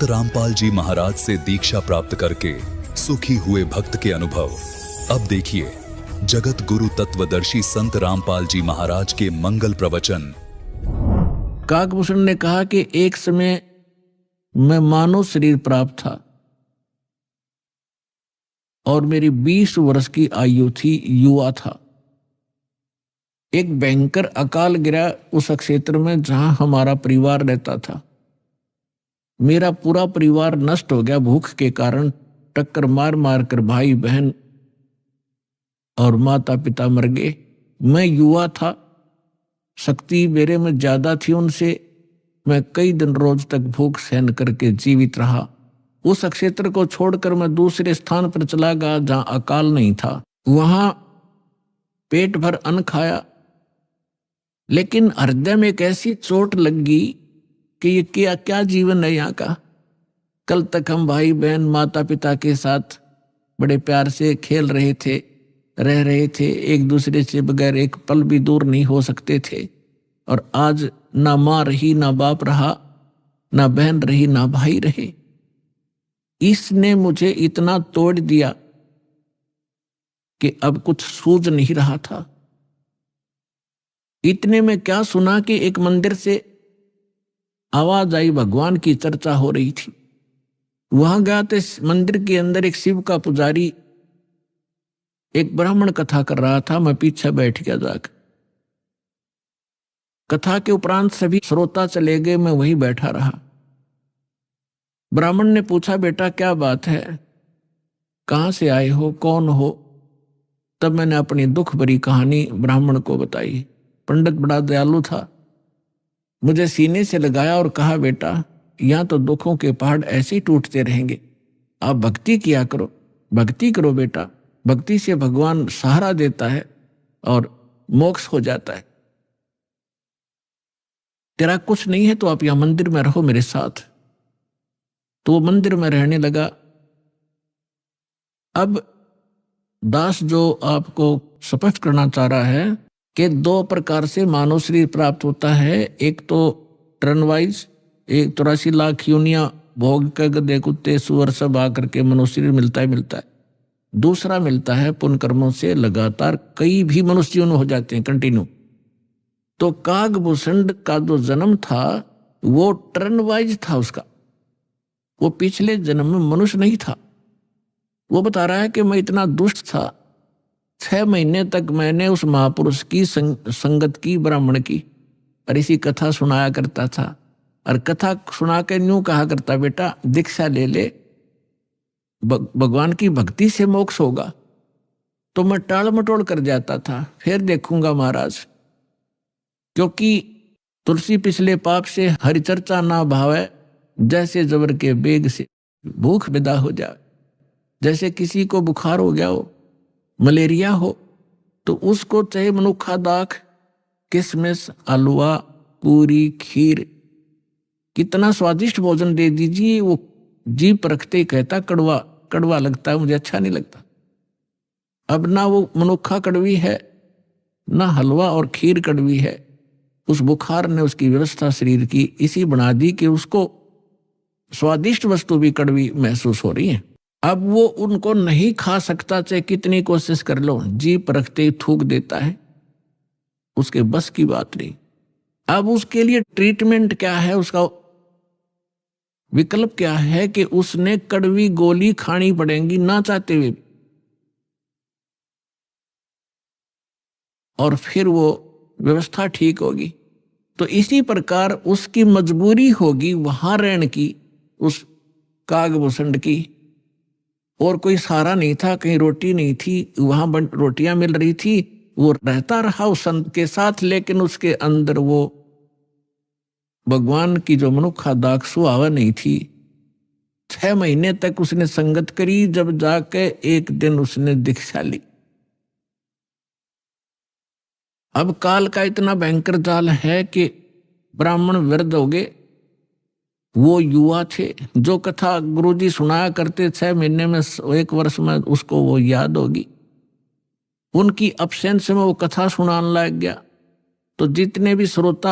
संत रामपाल जी महाराज से दीक्षा प्राप्त करके सुखी हुए भक्त के अनुभव। अब देखिए जगत गुरु तत्वदर्शी संत रामपाल जी महाराज के मंगल प्रवचन। काकभूषण ने कहा कि एक समय मैं मानव शरीर प्राप्त था और मेरी 20 वर्ष की आयु थी, युवा था। एक भयंकर अकाल गिरा उस क्षेत्र में जहां हमारा परिवार रहता था। मेरा पूरा परिवार नष्ट हो गया भूख के कारण। टक्कर मार मार कर भाई बहन और माता पिता मर गए। मैं युवा था, शक्ति मेरे में ज्यादा थी उनसे। मैं कई दिन रोज तक भूख सहन करके जीवित रहा। उस क्षेत्र को छोड़कर मैं दूसरे स्थान पर चला गया जहां अकाल नहीं था। वहां पेट भर अन्न खाया, लेकिन हृदय में एक ऐसी चोट लग गई कि ये क्या क्या जीवन है यहाँ का। कल तक हम भाई बहन माता पिता के साथ बड़े प्यार से खेल रहे थे, रह रहे थे, एक दूसरे से बगैर एक पल भी दूर नहीं हो सकते थे। और आज ना माँ रही, ना बाप रहा, ना बहन रही, ना भाई रहे। इसने मुझे इतना तोड़ दिया कि अब कुछ सूझ नहीं रहा था। इतने में क्या सुना कि एक मंदिर से आवाज आई, भगवान की चर्चा हो रही थी। वहां गया तो मंदिर के अंदर एक शिव का पुजारी एक ब्राह्मण कथा कर रहा था। मैं पीछे बैठ गया जाकर। कथा के उपरांत सभी श्रोता चले गए, मैं वहीं बैठा रहा। ब्राह्मण ने पूछा, बेटा क्या बात है, कहां से आए हो, कौन हो? तब मैंने अपनी दुख भरी कहानी ब्राह्मण को बताई। पंडित बड़ा दयालु था, मुझे सीने से लगाया और कहा, बेटा यहां तो दुखों के पहाड़ ऐसे ही टूटते रहेंगे, आप भक्ति किया करो, भक्ति करो बेटा। भक्ति से भगवान सहारा देता है और मोक्ष हो जाता है। तेरा कुछ नहीं है तो आप यहां मंदिर में रहो मेरे साथ। तो वो मंदिर में रहने लगा। अब दास जो आपको स्पष्ट करना चाह रहा है कि 2 प्रकार से मानव शरीर प्राप्त होता है। एक तो टर्न वाइज, 83 लाख योनियां भोग कर गधे कुत्ते सुअर सब आकर के मनुष्य शरीर मिलता है। दूसरा मिलता है पुण्य कर्मों से लगातार कई भी मनुष्य जीवन हो जाते हैं कंटिन्यू। तो काकभूषण का जो जन्म था वो टर्न वाइज था उसका। वो पिछले जन्म में मनुष्य नहीं था। वो बता रहा है कि मैं इतना दुष्ट था, 6 महीने तक मैंने उस महापुरुष की संगत की, ब्राह्मण की, और इसी कथा सुनाया करता था। और कथा सुना के यूं कहा करता, बेटा दीक्षा ले ले, भगवान की भक्ति से मोक्ष होगा। तो मैं टाल मटोल कर जाता था, फिर देखूंगा महाराज, क्योंकि तुलसी पिछले पाप से हरि चर्चा ना भावे, जैसे जबर के बेग से भूख विदा हो जाए। जैसे किसी को बुखार हो गया हो, मलेरिया हो, तो उसको चाहे मनुखा दाख, किशमिश, हलवा, पूरी, खीर, कितना स्वादिष्ट भोजन दे दीजिए, वो जीभ परखते ही कहता कड़वा कड़वा लगता है, मुझे अच्छा नहीं लगता। अब ना वो मनुखा कड़वी है, ना हलवा और खीर कड़वी है। उस बुखार ने उसकी व्यवस्था शरीर की इसी बना दी कि उसको स्वादिष्ट वस्तु भी कड़वी महसूस हो रही है। अब वो उनको नहीं खा सकता, चाहे कितनी कोशिश कर लो, जीभ परखते ही थूक देता है, उसके बस की बात नहीं। अब उसके लिए ट्रीटमेंट क्या है, उसका विकल्प क्या है कि उसने कड़वी गोली खानी पड़ेगी ना चाहते हुए, और फिर वो व्यवस्था ठीक होगी। तो इसी प्रकार उसकी मजबूरी होगी वहां रहने की, उस काकभूषण की। और कोई सहारा नहीं था, कहीं रोटी नहीं थी, वहां रोटियां मिल रही थी, वो रहता रहा उस संत के साथ, लेकिन उसके अंदर वो भगवान की जो मनुखा दाख सुहावा नहीं थी। 6 महीने तक उसने संगत करी, जब जाके एक दिन उसने दीक्षा ली। अब काल का इतना भयंकर जाल है कि ब्राह्मण वृद्ध हो गए, वो युवा थे। जो कथा गुरुजी सुनाया करते 6 महीने में, 1 वर्ष में उसको वो याद होगी। उनकी अब्सेंस में वो कथा सुनाने लग गया, तो जितने भी श्रोता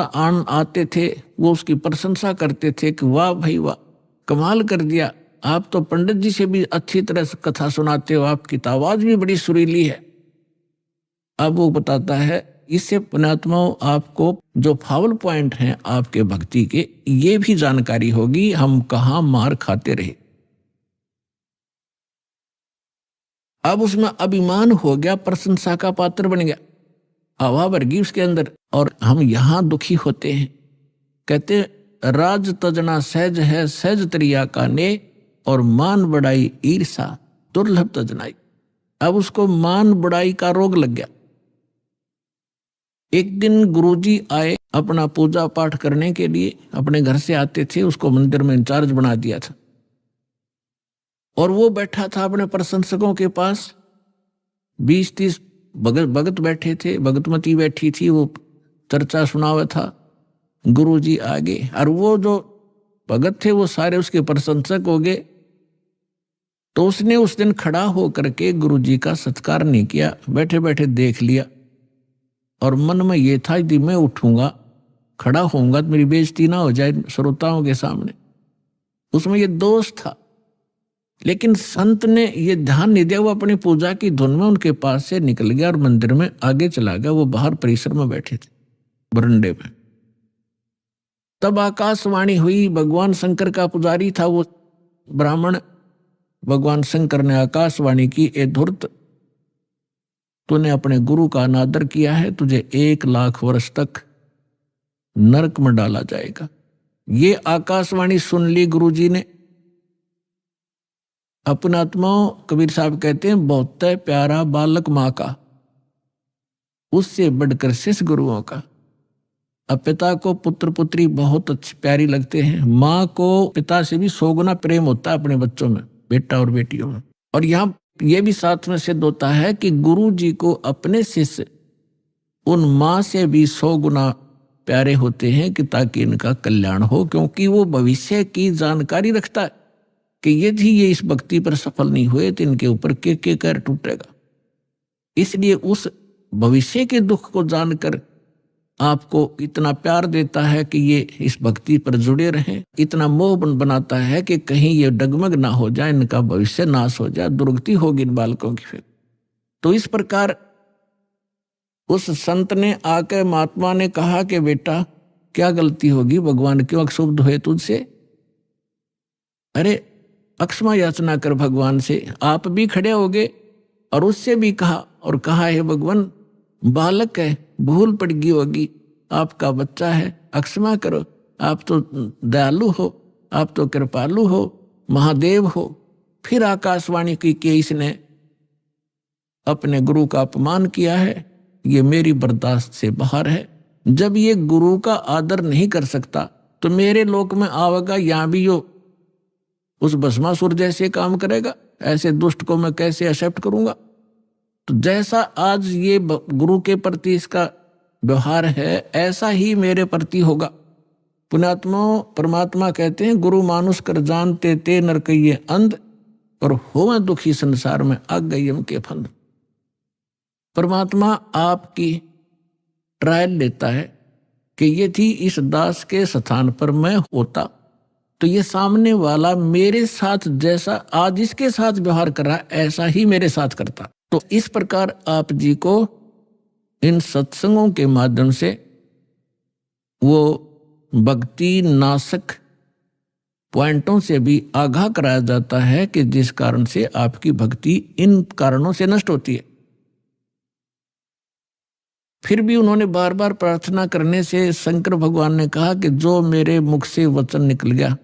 आते थे वो उसकी प्रशंसा करते थे कि वाह भाई वाह, कमाल कर दिया, आप तो पंडित जी से भी अच्छी तरह से कथा सुनाते हो, आपकी तो आवाज भी बड़ी सुरीली है। अब वो बताता है इससे पुण्यात्माओं आपको जो फाउल पॉइंट हैं आपके भक्ति के, ये भी जानकारी होगी, हम कहाँ मार खाते रहे। अब उसमें अभिमान हो गया, प्रशंसा का पात्र बन गया, हवा भर गई उसके अंदर, और हम यहां दुखी होते हैं। कहते राज तजना सहज है, सहज तरिया का ने, और मान बढ़ाई ईर्षा दुर्लभ तजनाई। अब उसको मान बढ़ाई का रोग लग गया। एक दिन गुरुजी आए अपना पूजा पाठ करने के लिए, अपने घर से आते थे, उसको मंदिर में इंचार्ज बना दिया था, और वो बैठा था अपने प्रशंसकों के पास। 20-30 भगत बैठे थे, भगतमती बैठी थी, वो चर्चा सुना हुआ था। गुरुजी आगे, और वो जो भगत थे वो सारे उसके प्रशंसक हो गए। तो उसने उस दिन खड़ा होकर के गुरुजी का सत्कार नहीं किया, बैठे बैठे देख लिया, और मन में ये था यदि मैं उठूंगा खड़ा होऊंगा तो मेरी बेइज्जती ना हो जाए श्रोताओं के सामने। उसमें ये दोष था, लेकिन संत ने ये ध्यान नहीं दिया। वो अपनी पूजा की धुन में उनके पास से निकल गया और मंदिर में आगे चला गया। वो बाहर परिसर में बैठे थे बरंडे में। तब आकाशवाणी हुई। भगवान शंकर का पुजारी था वो ब्राह्मण। भगवान शंकर ने आकाशवाणी की, ए धूर्त, तूने अपने गुरु का अनादर किया है, तुझे 1 लाख वर्ष तक नरक में डाला जाएगा। ये आकाशवाणी सुन ली गुरुजी ने। अपने आत्माओं, कबीर साहब कहते हैं, बहुत प्यारा बालक माँ का, उससे बढ़कर शिष्य गुरुओं का। अब पिता को पुत्र पुत्री बहुत अच्छी प्यारी लगते हैं, माँ को पिता से भी 100 गुना प्रेम होता है अपने बच्चों में, बेटा और बेटियों में। और यहाँ ये भी साथ में सिद्ध होता है कि गुरु जी को अपने शिष्य उन माँ से भी 100 गुना प्यारे होते हैं, कि ताकि इनका कल्याण हो, क्योंकि वो भविष्य की जानकारी रखता है कि यदि ये इस भक्ति पर सफल नहीं हुए तो इनके ऊपर के कर टूटेगा। इसलिए उस भविष्य के दुख को जानकर आपको इतना प्यार देता है कि ये इस भक्ति पर जुड़े रहें, इतना मोह बनाता है कि कहीं ये डगमग ना हो जाए, इनका भविष्य नाश हो जाए, दुर्गति होगी इन बालकों की। फिर तो इस प्रकार उस संत ने आकर महात्मा ने कहा कि बेटा क्या गलती होगी, भगवान क्यों अक्षुब्ध हुए तुझसे? अरे अक्षमा याचना कर भगवान से। आप भी खड़े हो गए और उससे भी कहा, और कहा है भगवान बालक है, भूल पड़ गई होगी, आपका बच्चा है, अक्षमा करो, आप तो दयालु हो, आप तो कृपालु हो, महादेव हो। फिर आकाशवाणी की कि इसने अपने गुरु का अपमान किया है, ये मेरी बर्दाश्त से बाहर है। जब ये गुरु का आदर नहीं कर सकता तो मेरे लोक में आवेगा, यहाँ भी यो उस भस्मासुर जैसे काम करेगा। ऐसे दुष्ट को मैं कैसे एक्सेप्ट करूंगा? तो जैसा आज ये गुरु के प्रति इसका व्यवहार है, ऐसा ही मेरे प्रति होगा। पुण्यात्मा परमात्मा कहते हैं, गुरु मानुष कर जानते ते नर कहिए अंध, और होवे दुखी संसार में आग गयम के फंद। परमात्मा आपकी ट्रायल लेता है कि यदि इस दास के स्थान पर मैं होता तो ये सामने वाला मेरे साथ जैसा आज इसके साथ व्यवहार कर रहा है, ऐसा ही मेरे साथ करता। तो इस प्रकार आप जी को इन सत्संगों के माध्यम से वो भक्ति नाशक पॉइंटों से भी आगाह कराया जाता है कि जिस कारण से आपकी भक्ति इन कारणों से नष्ट होती है। फिर भी उन्होंने बार बार प्रार्थना करने से शंकर भगवान ने कहा कि जो मेरे मुख से वचन निकल गया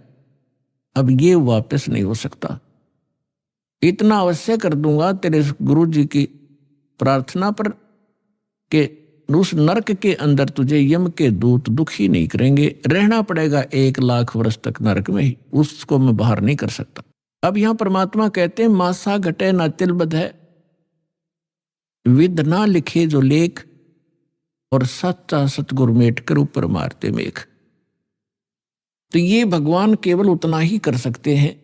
अब ये वापस नहीं हो सकता। इतना अवश्य कर दूंगा तेरे गुरु जी की प्रार्थना पर कि उस नरक के अंदर तुझे यम के दूत दुखी नहीं करेंगे। रहना पड़ेगा 1 लाख वर्ष तक नरक में ही, उसको मैं बाहर नहीं कर सकता। अब यहां परमात्मा कहते हैं, मासा घटे ना तिलबद है, विद ना लिखे जो लेख, और सच्चा सतगुरु मेट कर ऊपर मारते मेघ। तो ये भगवान केवल उतना ही कर सकते हैं,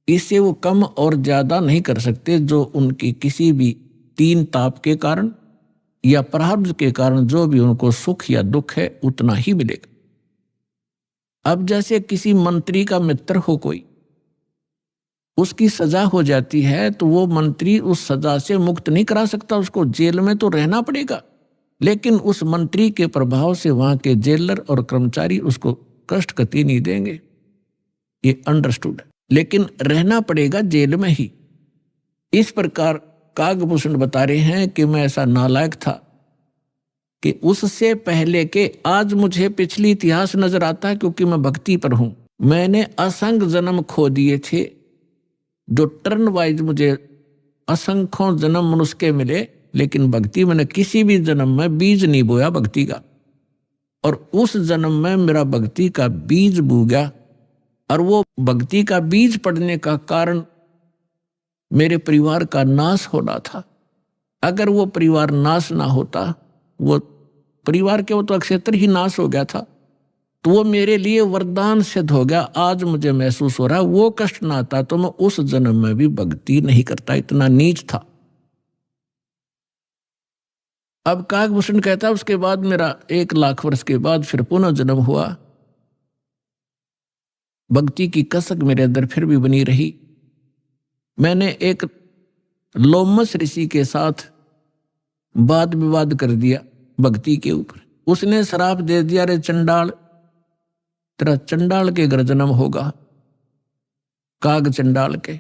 इससे वो कम और ज्यादा नहीं कर सकते। जो उनकी किसी भी 3 ताप के कारण या प्रारब्ध के कारण जो भी उनको सुख या दुख है उतना ही मिलेगा। अब जैसे किसी मंत्री का मित्र हो कोई, उसकी सजा हो जाती है तो वो मंत्री उस सजा से मुक्त नहीं करा सकता, उसको जेल में तो रहना पड़ेगा। लेकिन उस मंत्री के प्रभाव से वहां के जेलर और कर्मचारी उसको कष्ट कति नहीं देंगे, ये अंडरस्टूड है, लेकिन रहना पड़ेगा जेल में ही। इस प्रकार कागभूषण बता रहे हैं कि मैं ऐसा नालायक था कि उससे पहले के आज मुझे पिछली इतिहास नजर आता है, क्योंकि मैं भक्ति पर हूं। मैंने असंख्य जन्म खो दिए थे, जो टर्न वाइज मुझे असंख्यों जन्म मनुष्य के मिले, लेकिन भक्ति मैंने किसी भी जन्म में बीज नहीं बोया भक्ति का। और उस जन्म में मेरा भक्ति का बीज बू गया, और वो भक्ति का बीज पड़ने का कारण मेरे परिवार का नाश होना था। अगर वो परिवार नाश ना होता, वो परिवार के वो तो अक्षेत्र ही नाश हो गया था, तो वो मेरे लिए वरदान सिद्ध हो गया। आज मुझे महसूस हो रहा है वो कष्ट ना आता तो मैं उस जन्म में भी भक्ति नहीं करता, इतना नीच था। अब कागभूषण कहता है उसके बाद मेरा 1 लाख वर्ष के बाद फिर पुनः जन्म हुआ, भक्ति की कसक मेरे अंदर फिर भी बनी रही। मैंने एक लोमस ऋषि के साथ वाद विवाद कर दिया भक्ति के ऊपर। उसने श्राप दे दिया, रे चंडाल, तेरा चंडाल के घर जन्म होगा, काग चंडाल के।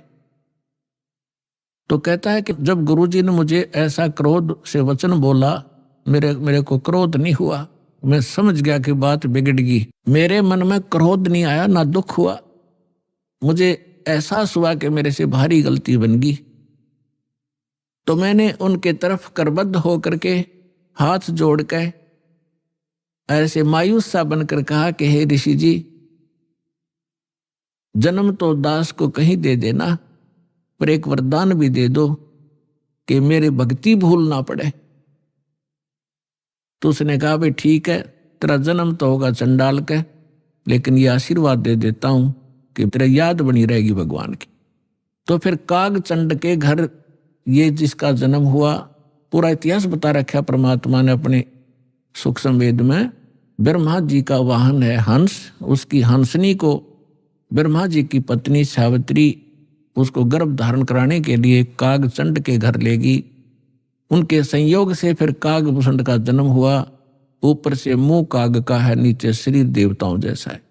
तो कहता है कि जब गुरुजी ने मुझे ऐसा क्रोध से वचन बोला, मेरे को क्रोध नहीं हुआ, मैं समझ गया कि बात बिगड़ गई। मेरे मन में क्रोध नहीं आया, ना दुख हुआ, मुझे एहसास हुआ कि मेरे से भारी गलती बन गई। तो मैंने उनके तरफ करबद्ध होकर के हाथ जोड़ के ऐसे मायूस सा बनकर कहा कि हे ऋषि जी, जन्म तो दास को कहीं दे देना, पर एक वरदान भी दे दो कि मेरे भक्ति भूल ना पड़े। तो उसने कहा भाई ठीक है, तेरा जन्म तो होगा चंडाल का, लेकिन ये आशीर्वाद दे देता हूं कि तेरा याद बनी रहेगी भगवान की। तो फिर काग चंड के घर ये जिसका जन्म हुआ, पूरा इतिहास बता रखा परमात्मा ने अपने सूक्ष्म वेद में। ब्रह्मा जी का वाहन है हंस, उसकी हंसनी को ब्रह्मा जी की पत्नी सावित्री उसको गर्भ धारण कराने के लिए काग चंड के घर लेगी। उनके संयोग से फिर कागभूषण का जन्म हुआ। ऊपर से मुंह काग का है, नीचे शरीर देवताओं जैसा है।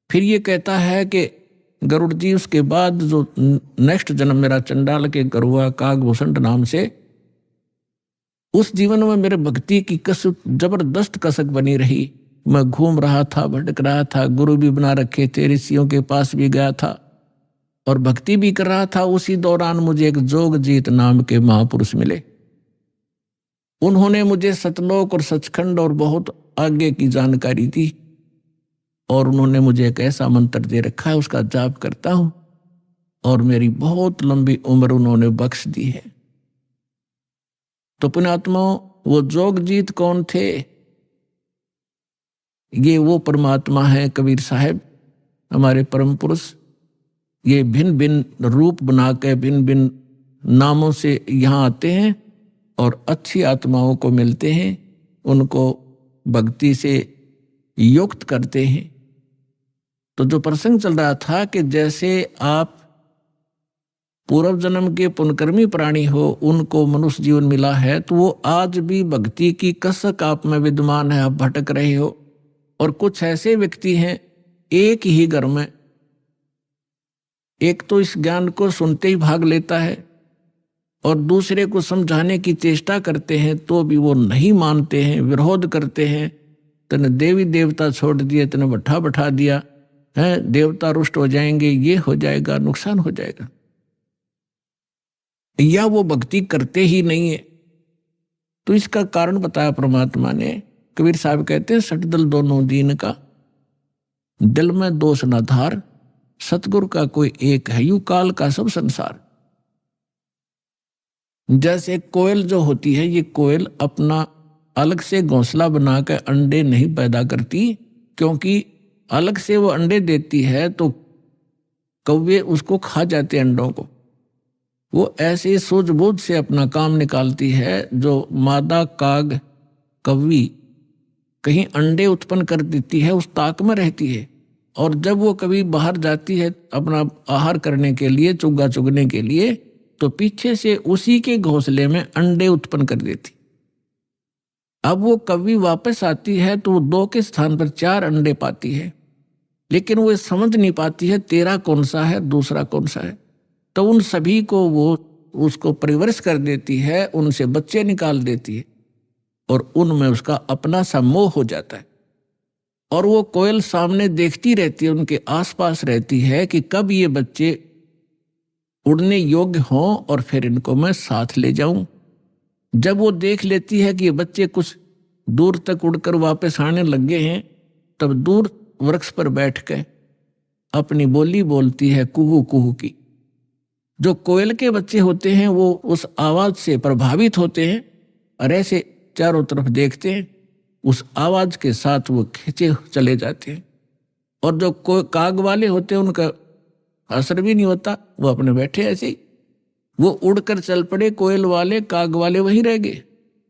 फिर ये कहता है कि गरुड़ जी उसके बाद जो नेक्स्ट जन्म मेरा चंडाल के घर हुआ कागभूषण नाम से, उस जीवन में मेरे भक्ति की कसक, जबरदस्त कसक बनी रही। मैं घूम रहा था, भटक रहा था, गुरु भी बना रखे थे, ऋषियों के पास भी गया था और भक्ति भी कर रहा था। उसी दौरान मुझे एक जोगजीत नाम के महापुरुष मिले। उन्होंने मुझे सतलोक और सचखंड और बहुत आगे की जानकारी दी, और उन्होंने मुझे एक ऐसा मंत्र दे रखा है, उसका जाप करता हूं और मेरी बहुत लंबी उम्र उन्होंने बख्श दी है। तो पुण्यात्माओं, वो जोगजीत कौन थे? ये वो परमात्मा है कबीर साहब, हमारे परम पुरुष। ये भिन्न भिन्न रूप बना के भिन्न भिन्न नामों से यहाँ आते हैं और अच्छी आत्माओं को मिलते हैं, उनको भक्ति से युक्त करते हैं। तो जो प्रसंग चल रहा था कि जैसे आप पूर्व जन्म के पुण्यकर्मी प्राणी हो, उनको मनुष्य जीवन मिला है, तो वो आज भी भक्ति की कसक आप में विद्यमान है, आप भटक रहे हो। और कुछ ऐसे व्यक्ति हैं एक ही घर में, एक तो इस ज्ञान को सुनते ही भाग लेता है और दूसरे को समझाने की चेष्टा करते हैं तो भी वो नहीं मानते हैं, विरोध करते हैं। तने देवी देवता छोड़ दिए, तने बैठा बैठा दिया है, देवता रुष्ट हो जाएंगे, ये हो जाएगा, नुकसान हो जाएगा, या वो भक्ति करते ही नहीं है। तो इसका कारण बताया परमात्मा ने। कबीर साहब कहते हैं, सटदल दोनों दीन का, दिल में दोष न धार, सतगुरु का कोई एक है, यू काल का सब संसार। जैसे कोयल जो होती है, ये कोयल अपना अलग से घोंसला बनाकर अंडे नहीं पैदा करती, क्योंकि अलग से वो अंडे देती है तो कौवे उसको खा जाते अंडों को। वो ऐसे सूझबूझ से अपना काम निकालती है। जो मादा काग कौवी कहीं अंडे उत्पन्न कर देती है, उस ताक में रहती है, और जब वो कभी बाहर जाती है अपना आहार करने के लिए, चुग्गा चुगने के लिए, तो पीछे से उसी के घोंसले में अंडे उत्पन्न कर देती। अब वो कभी वापस आती है तो वो 2 के स्थान पर 4 अंडे पाती है, लेकिन वो समझ नहीं पाती है तेरा कौन सा है, दूसरा कौन सा है। तो उन सभी को वो उसको परिवरिश कर देती है, उनसे बच्चे निकाल देती है और उनमें उसका अपना सा मोह हो जाता है। और वो कोयल सामने देखती रहती है, उनके आसपास रहती है कि कब ये बच्चे उड़ने योग्य हों और फिर इनको मैं साथ ले जाऊं। जब वो देख लेती है कि ये बच्चे कुछ दूर तक उड़कर वापस आने लगे हैं, तब दूर वृक्ष पर बैठ के अपनी बोली बोलती है, कुहू कुहू की। जो कोयल के बच्चे होते हैं वो उस आवाज से प्रभावित होते हैं और ऐसे चारों तरफ देखते हैं, उस आवाज के साथ वो खींचे चले जाते हैं। और जो काग वाले होते हैं उनका असर भी नहीं होता, वो अपने बैठे ऐसे ही। वो उड़कर चल पड़े, कोयल वाले काग वाले वहीं रह गए।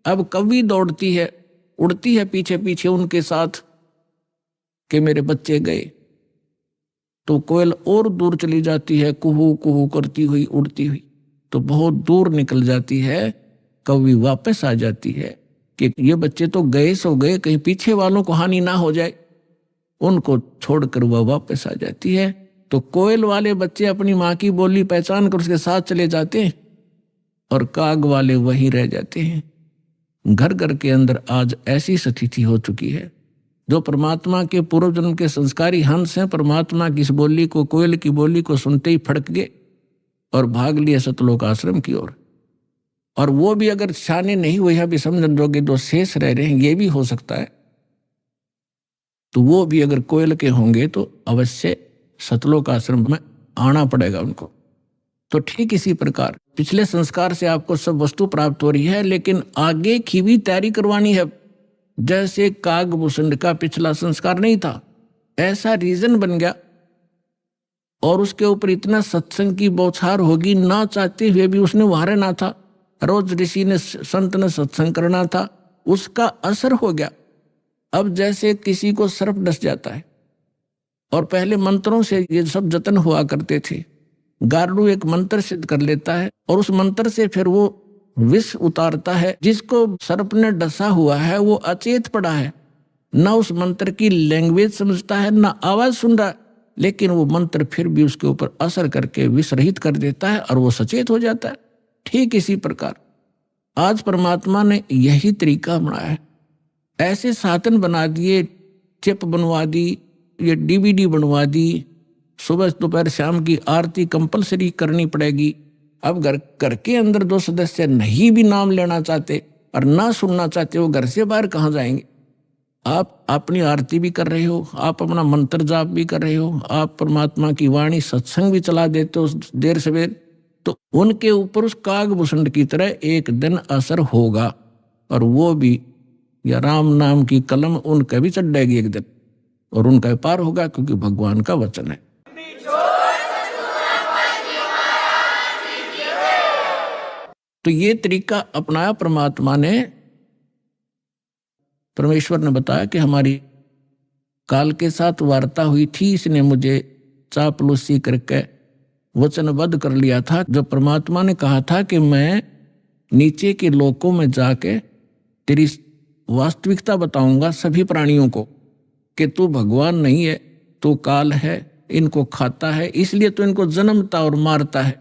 अब कभी दौड़ती है, उड़ती है पीछे पीछे उनके साथ कि मेरे बच्चे गए, तो कोयल और दूर चली जाती है, कुहू कुहू करती हुई उड़ती हुई, तो बहुत दूर निकल जाती है। कभी वापस आ जाती है कि ये बच्चे तो गए सो गए, कहीं पीछे वालों को हानि ना हो जाए। उनको छोड़कर वह वापस आ जाती है। तो कोयल वाले बच्चे अपनी माँ की बोली पहचान कर उसके साथ चले जाते हैं और काग वाले वहीं रह जाते हैं। घर घर के अंदर आज ऐसी स्थिति हो चुकी है। जो परमात्मा के पूर्व जन्म के संस्कारी हंस हैं, परमात्मा की इस बोली को, कोयल की बोली को सुनते ही फड़क गए और भाग लिए सतलोक आश्रम की ओर। और वो भी अगर शाने नहीं हुए हैं, भी समझन जोगे जो शेष रह रहे हैं, ये भी हो सकता है, तो वो भी अगर कोयल के होंगे तो अवश्य सतलोक आश्रम में आना पड़ेगा उनको। तो ठीक इसी प्रकार पिछले संस्कार से आपको सब वस्तु प्राप्त हो रही है, लेकिन आगे की भी तैयारी करवानी है। जैसे कागभूषण का पिछला संस्कार नहीं था, ऐसा रीजन बन गया और उसके ऊपर इतना सत्संग की बौछार होगी, ना चाहते हुए भी उसने वहां रहना था। रोज ऋषि ने, संत ने सत्संग करना था, उसका असर हो गया। अब जैसे किसी को सर्प डस जाता है और पहले मंत्रों से ये सब जतन हुआ करते थे, गारुड़ एक मंत्र सिद्ध कर लेता है और उस मंत्र से फिर वो विष उतारता है। जिसको सर्प ने डसा हुआ है वो अचेत पड़ा है, ना उस मंत्र की लैंग्वेज समझता है, ना आवाज सुन रहा है, लेकिन वो मंत्र फिर भी उसके ऊपर असर करके विष रहित कर देता है और वो सचेत हो जाता है। ठीक इसी प्रकार आज परमात्मा ने यही तरीका बनाया है। ऐसे साधन बना दिए, चिप बनवा दी, ये DVD बनवा दी, सुबह दोपहर शाम की आरती कंपलसरी करनी पड़ेगी। अब घर के अंदर जो सदस्य नहीं भी नाम लेना चाहते और ना सुनना चाहते, वो घर से बाहर कहाँ जाएंगे। आप अपनी आरती भी कर रहे हो, आप अपना मंत्र जाप भी कर रहे हो, आप परमात्मा की वाणी सत्संग भी चला देते हो देर सवेर, तो उनके ऊपर उस कागभूषण की तरह एक दिन असर होगा और वो भी या राम नाम की कलम उनका भी चढ़ जाएगी एक दिन और उनका पार होगा, क्योंकि भगवान का वचन है। तो ये तरीका अपनाया परमात्मा ने। परमेश्वर ने बताया कि हमारी काल के साथ वार्ता हुई थी, इसने मुझे चापलूसी करके वचनबद्ध कर लिया था। जो परमात्मा ने कहा था कि मैं नीचे के लोकों में जाके तेरी वास्तविकता बताऊंगा सभी प्राणियों को कि तू भगवान नहीं है, तू काल है, इनको खाता है, इसलिए तो इनको जन्मता और मारता है,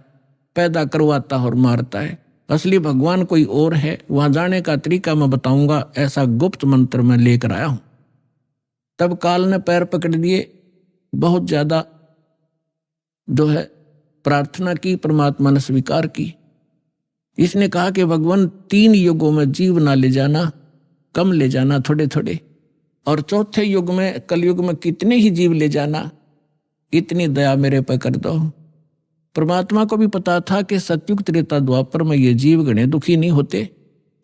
पैदा करवाता और मारता है। असली भगवान कोई और है, वहां जाने का तरीका मैं बताऊंगा, ऐसा गुप्त मंत्र मैं लेकर आया हूं। तब काल ने पैर पकड़ लिए, बहुत ज्यादा जो है प्रार्थना की, परमात्मा ने स्वीकार की। इसने कहा कि भगवान 3 युगों में जीव ना ले जाना, कम ले जाना थोड़े थोड़े, और चौथे युग में कलयुग में कितने ही जीव ले जाना, इतनी दया मेरे पर कर दो। परमात्मा को भी पता था कि सतयुग त्रेता द्वापर में ये जीव गणे दुखी नहीं होते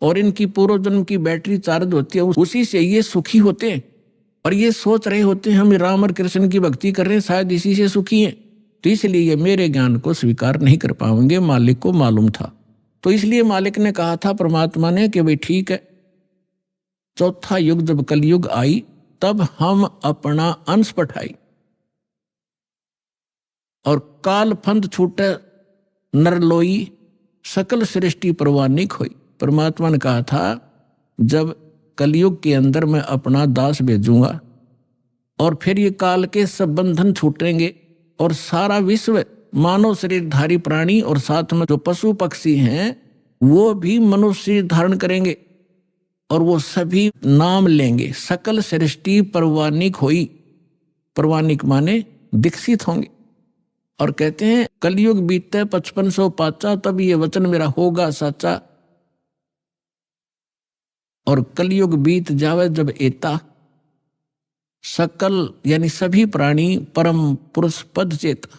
और इनकी पूर्व जन्म की बैटरी चार्ज होती है, उसी से ये सुखी होते हैं और ये सोच रहे होते हैं हम राम और कृष्ण की भक्ति कर रहे हैं, शायद इसी से सुखी हैं, तो इसलिए ये मेरे ज्ञान को स्वीकार नहीं कर पाएंगे। मालिक को मालूम था, तो इसलिए मालिक ने कहा था परमात्मा ने कि भाई ठीक है, चौथा युग जब कलयुग आई तब हम अपना अंश पठाई और काल फंद छूटे नरलोई सकल सृष्टि परवानिक हुई। परमात्मा ने कहा था जब कलयुग के अंदर मैं अपना दास भेजूंगा और फिर ये काल के सब बंधन छूटेंगे और सारा विश्व मानव शरीरधारी प्राणी और साथ में जो पशु पक्षी हैं वो भी मनुष्य धारण करेंगे और वो सभी नाम लेंगे। सकल सृष्टि परवानिक हुई। परवानिक माने विकसित होंगे। और कहते हैं कलयुग बीते 5500 पाचा तब ये वचन मेरा होगा साचा। और कलयुग बीत जावे जब एता सकल यानी सभी प्राणी परम पुरुष पद चेता।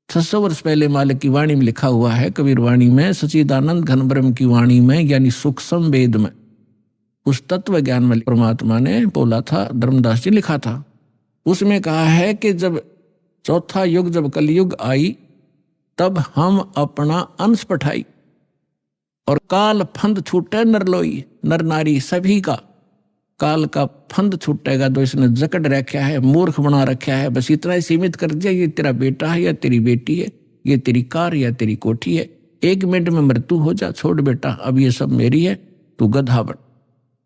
600 वर्ष पहले मालिक की वाणी में लिखा हुआ है, कबीर वाणी में, सच्चिदानंद घन ब्रह्म की वाणी में यानी सूक्ष्म वेद में, उस तत्व ज्ञान में परमात्मा ने बोला था, धर्मदास जी लिखा था। उसमें कहा है कि जब चौथा युग जब कलयुग आई तब हम अपना अंश पठाई और काल फंद छूटे नरलोई। नर नारी सभी का काल का फंद छूटेगा। तो इसने जकड़ रखा है, मूर्ख बना रखा है, बस इतना ही सीमित कर दिया, ये तेरा बेटा है या तेरी बेटी है, ये तेरी कार या तेरी कोठी है, 1 मिनट में मृत्यु हो जा, छोड़ बेटा अब ये सब मेरी है, तू गधा बन।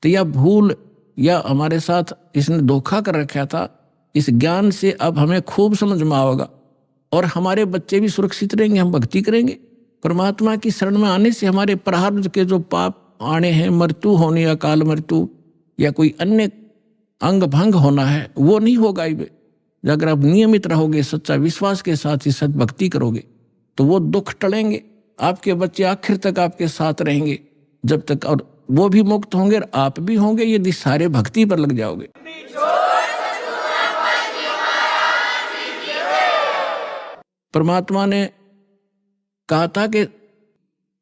तो यह भूल या हमारे साथ इसने धोखा कर रखा था। इस ज्ञान से अब हमें खूब समझ में आएगा और हमारे बच्चे भी सुरक्षित रहेंगे, हम भक्ति करेंगे। परमात्मा की शरण में आने से हमारे प्रारब्ध के जो पाप आने हैं, मृत्यु होने, अकाल मृत्यु या कोई अन्य अंग भंग होना है, वो नहीं होगा। अगर आप नियमित रहोगे, सच्चा विश्वास के साथ ही सद्भक्ति करोगे तो वो दुख टलेंगे। आपके बच्चे आखिर तक आपके साथ रहेंगे जब तक, और वो भी मुक्त होंगे और आप भी होंगे यदि सारे भक्ति पर लग जाओगे। परमात्मा ने कहा था कि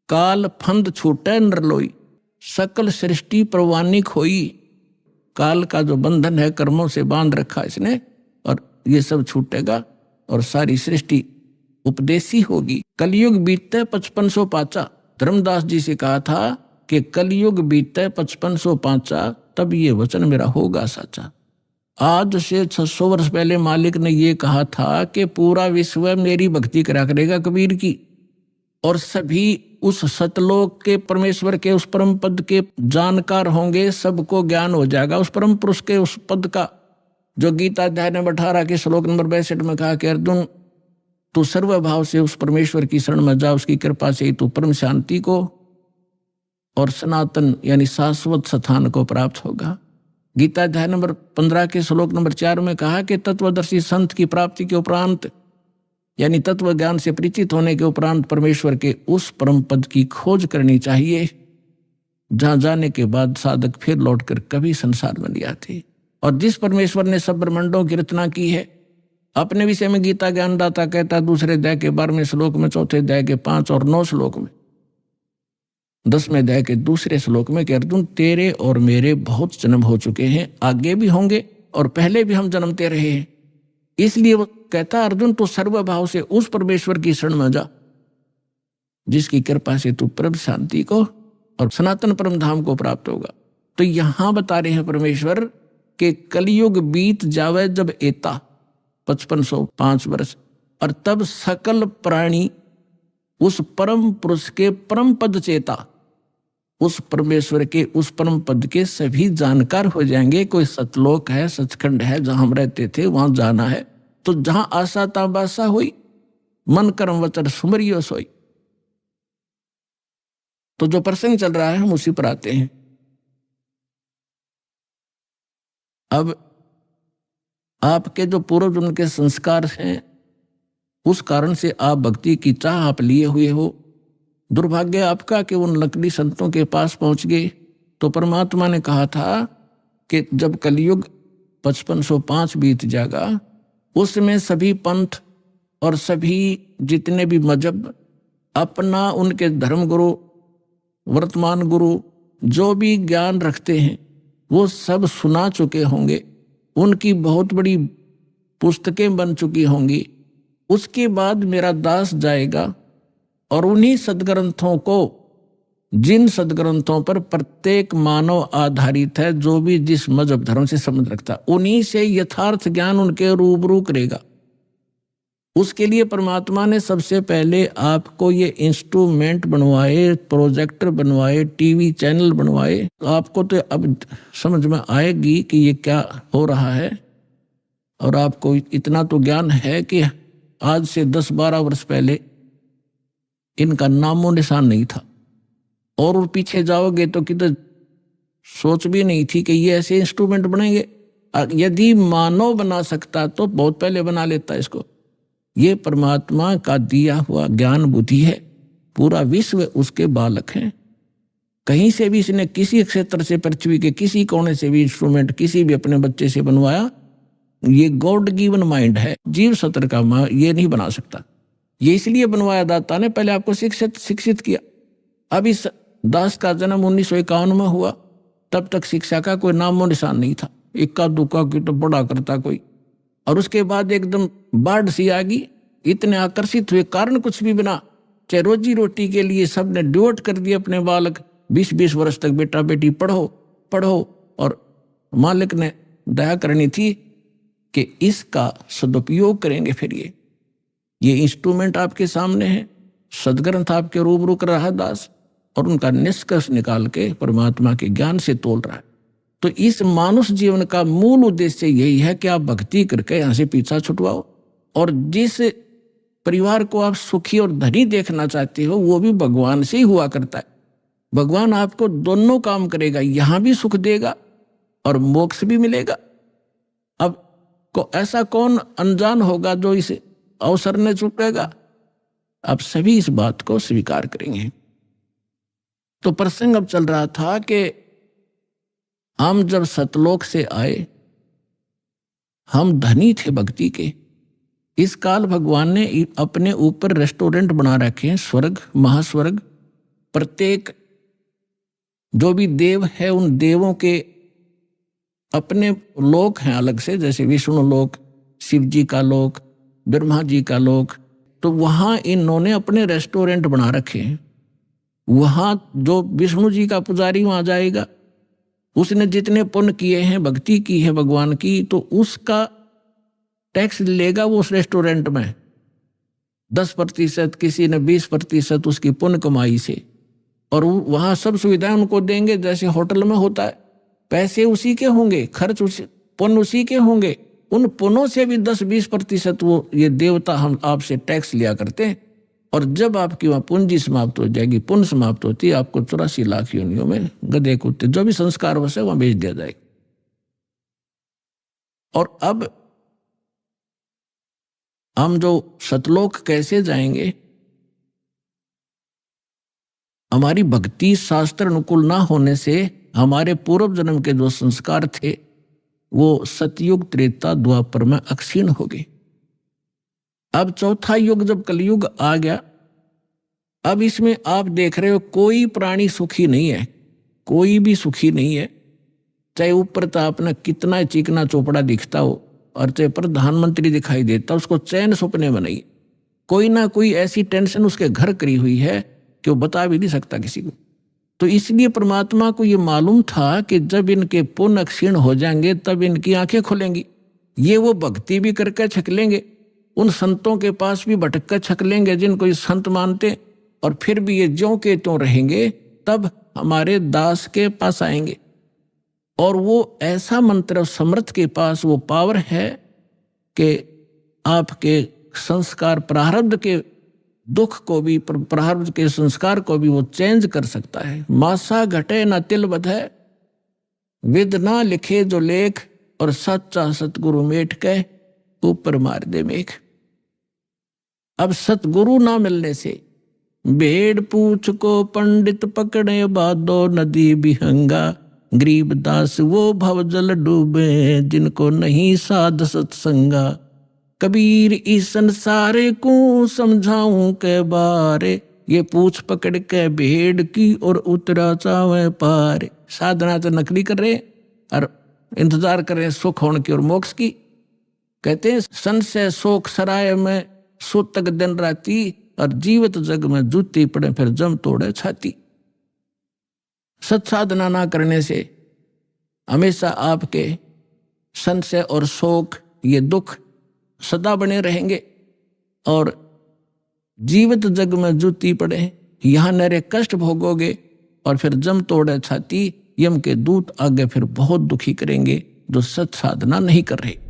काल फंद छूटे नरलोई सकल सृष्टि परवानिक होई। काल का जो बंधन है कर्मों से बांध रखा इसने, और ये सब छूटेगा और सारी सृष्टि उपदेशी होगी। कलयुग बीतते 5500 पाचा। धर्मदास जी से कहा था कि कलयुग बीतते 5500 पाचा तब ये वचन मेरा होगा साचा। आज से 600 वर्ष पहले मालिक ने ये कहा था कि पूरा विश्व मेरी भक्ति करा करेगा कबीर की, और सभी उस सतलोक के परमेश्वर के उस परम पद के जानकार होंगे, सबको ज्ञान हो जाएगा उस परम पुरुष के उस पद का। जो गीता अध्याय नंबर 18 के श्लोक नंबर 62 में कहा कि अर्जुन तू सर्वभाव से उस परमेश्वर की शरण में जा, उसकी कृपा से तू परम शांति को और सनातन यानी शाश्वत स्थान को प्राप्त होगा। गीता अध्याय नंबर 15 के श्लोक नंबर 4 में कहा कि तत्वदर्शी संत की प्राप्ति के उपरांत यानी तत्व ज्ञान से परिचित होने के उपरांत परमेश्वर के उस परम पद की खोज करनी चाहिए जहां जाने के बाद साधक फिर लौटकर कभी संसार में नहीं आते। और जिस परमेश्वर ने सब ब्रह्मांडों की रचना की है, अपने विषय में गीता ज्ञानदाता कहता दूसरे अध्याय के 12वें श्लोक में, चौथे अध्याय के 5 और 9 श्लोक में, 10वें अध्याय के दूसरे श्लोक में कि अर्जुन तेरे और मेरे बहुत जन्म हो चुके हैं, आगे भी होंगे और पहले भी हम जन्मते रहे हैं। इसलिए वो कहता अर्जुन तू सर्वभाव से उस परमेश्वर की शरण में जा जिसकी कृपा से तू परम शांति को और सनातन परम धाम को प्राप्त होगा। तो यहां बता रहे हैं परमेश्वर के कलयुग बीत जावे जब एता 5505 वर्ष, और तब सकल प्राणी उस परम पुरुष के परम पद चेता, उस परमेश्वर के उस परम पद के सभी जानकार हो जाएंगे। कोई सतलोक है, सचखंड है जहां हम रहते थे, वहां जाना है तो जहां आशा ताबासा हुई, मन कर्म वचन सुमरियो सोई। तो जो प्रसंग चल रहा है हम उसी पर आते हैं। अब आपके जो पूर्व जन्म के संस्कार हैं उस कारण से आप भक्ति की चाह आप लिए हुए हो। दुर्भाग्य आपका कि उन नकली संतों के पास पहुंच गए। तो परमात्मा ने कहा था कि जब कलयुग 5505 बीत जाएगा उसमें सभी पंथ और सभी जितने भी मजहब अपना उनके धर्म गुरु, वर्तमान गुरु जो भी ज्ञान रखते हैं वो सब सुना चुके होंगे, उनकी बहुत बड़ी पुस्तकें बन चुकी होंगी। उसके बाद मेरा दास जाएगा और उन्हीं सदग्रंथों को, जिन सदग्रंथों पर प्रत्येक मानव आधारित है, जो भी जिस मजहब धर्म से संबंध रखता, उन्हीं से यथार्थ ज्ञान उनके रूबरू करेगा। उसके लिए परमात्मा ने सबसे पहले आपको ये इंस्ट्रूमेंट बनवाए, प्रोजेक्टर बनवाए, टीवी चैनल बनवाए। तो आपको तो अब समझ में आएगी कि ये क्या हो रहा है। और आपको इतना तो ज्ञान है कि आज से 10-12 वर्ष पहले इनका नामो निशान नहीं था, और पीछे जाओगे तो किधर सोच भी नहीं थी कि ये ऐसे इंस्ट्रूमेंट बनेंगे। यदि मानव बना सकता तो बहुत पहले बना लेता इसको। ये परमात्मा का दिया हुआ ज्ञान बुद्धि है, पूरा विश्व उसके बालक हैं। कहीं से भी इसने किसी क्षेत्र से, पृथ्वी के किसी कोने से भी इंस्ट्रूमेंट किसी भी अपने बच्चे से बनवाया, ये गॉड गिवन माइंड है, जीव सत्र का ये नहीं बना सकता। ये इसलिए बनवाया दाता ने, पहले आपको शिक्षित किया। अब इस दास का जन्म 1951 में हुआ, तब तक शिक्षा का कोई नामो निशान नहीं था। इक्का दुक्का की तो बड़ा करता कोई, और उसके बाद एकदम बाढ़ सी आ गई। इतने आकर्षित हुए, कारण कुछ भी बिना, चाहे रोजी रोटी के लिए सब ने डिवोट कर दिए अपने बालक। 20-20 वर्ष तक बेटा बेटी पढ़ो पढ़ो, और मालिक ने दया करनी थी कि इसका सदुपयोग करेंगे। फिर ये इंस्ट्रूमेंट आपके सामने है, सदग्रंथ आपके रूबरू कर रहा है दास, और उनका निष्कर्ष निकाल के परमात्मा के ज्ञान से तोल रहा है। तो इस मानुष जीवन का मूल उद्देश्य यही है कि आप भक्ति करके यहाँ से पीछा छुटवाओ, और जिस परिवार को आप सुखी और धनी देखना चाहते हो वो भी भगवान से ही हुआ करता है। भगवान आपको दोनों काम करेगा, यहाँ भी सुख देगा और मोक्ष भी मिलेगा। अब ऐसा कौन अनजान होगा जो इस अवसर ने चुकेगा? आप सभी इस बात को स्वीकार करेंगे। तो प्रसंग अब चल रहा था कि हम जब सतलोक से आए, हम धनी थे भक्ति के। इस काल भगवान ने अपने ऊपर रेस्टोरेंट बना रखे हैं, स्वर्ग महास्वर्ग। प्रत्येक जो भी देव है उन देवों के अपने लोक हैं अलग से, जैसे विष्णु लोक, शिव जी का लोक, ब्रह्मा जी का लोक। तो वहाँ इन्होंने अपने रेस्टोरेंट बना रखे हैं। वहाँ जो विष्णु जी का पुजारी वहाँ जाएगा, उसने जितने पुण्य किए हैं, भक्ति की है भगवान की, तो उसका टैक्स लेगा वो उस रेस्टोरेंट में 10%, किसी ने 20% उसकी पुण्य कमाई से। और वहाँ सब सुविधाएं उनको देंगे जैसे होटल में होता है। पैसे उसी के होंगे, खर्च पुण्य उसी के होंगे। उन पुण्यों से भी 10-20% वो ये देवता हम आपसे टैक्स लिया करते हैं। और जब आपकी वहाँ पूंजी समाप्त हो जाएगी, पुण्य समाप्त होती है, आपको 84 लाख योनियों में गधे कुत्ते जो भी संस्कार वैसे वहाँ भेज दिया जाएगा। और अब हम जो सतलोक कैसे जाएंगे? हमारी भक्ति शास्त्र अनुकूल ना होने से हमारे पूर्व जन्म के जो संस्कार थे वो सतयुग, त्रेता, द्वापर में अक्षीण हो गए। अब चौथा युग जब कलयुग आ गया, अब इसमें आप देख रहे हो कोई प्राणी सुखी नहीं है, कोई भी सुखी नहीं है। चाहे ऊपर तो आपने कितना चिकना चोपड़ा दिखता हो और चाहे प्रधानमंत्री दिखाई देता, उसको चैन सपने में नहीं। कोई ना कोई ऐसी टेंशन उसके घर करी हुई है कि वो बता भी नहीं सकता किसी को। तो इसलिए परमात्मा को ये मालूम था कि जब इनके पुण्य क्षीण हो जाएंगे तब इनकी आंखें खुलेंगी। ये वो भक्ति भी करके छक लेंगे, उन संतों के पास भी भटक कर छक लेंगे जिनको ये संत मानते, और फिर भी ये ज्यों के त्यों रहेंगे। तब हमारे दास के पास आएंगे, और वो ऐसा मंत्र समर्थ के पास वो पावर है कि आपके संस्कार प्रारब्ध के दुख को भी, प्रारब्ध के संस्कार को भी वो चेंज कर सकता है। मासा घटे न तिल बधे, विद ना लिखे जो लेख, और सच्चा सतगुरु मेट के ऊपर मार दे मेघ। अब सतगुरु ना मिलने से भेड़ पूछ को पंडित पकड़े, बादो नदी बिहंगा, गरीबदास वो भवजल डूबे, जिनको नहीं साध सत्संगा। कबीर इस संसारे को समझाऊं के बारे, ये पूछ पकड़ के भेड़ की और उतरा चावे पारे। साधना तो नकली कर रहे और इंतजार कर रहे सुख होने की और मोक्ष की। कहते हैं संशय शोक सराय में सूतक दिन राती, और जीवित जग में जूती पड़े फिर जम तोड़े छाती। सत्साधना ना करने से हमेशा आपके संशय और शोक, ये दुख सदा बने रहेंगे। और जीवित जग में जूती पड़े, यहां नरे कष्ट भोगोगे और फिर जम तोड़े छाती, यम के दूत आगे फिर बहुत दुखी करेंगे जो सत साधना नहीं कर रहे।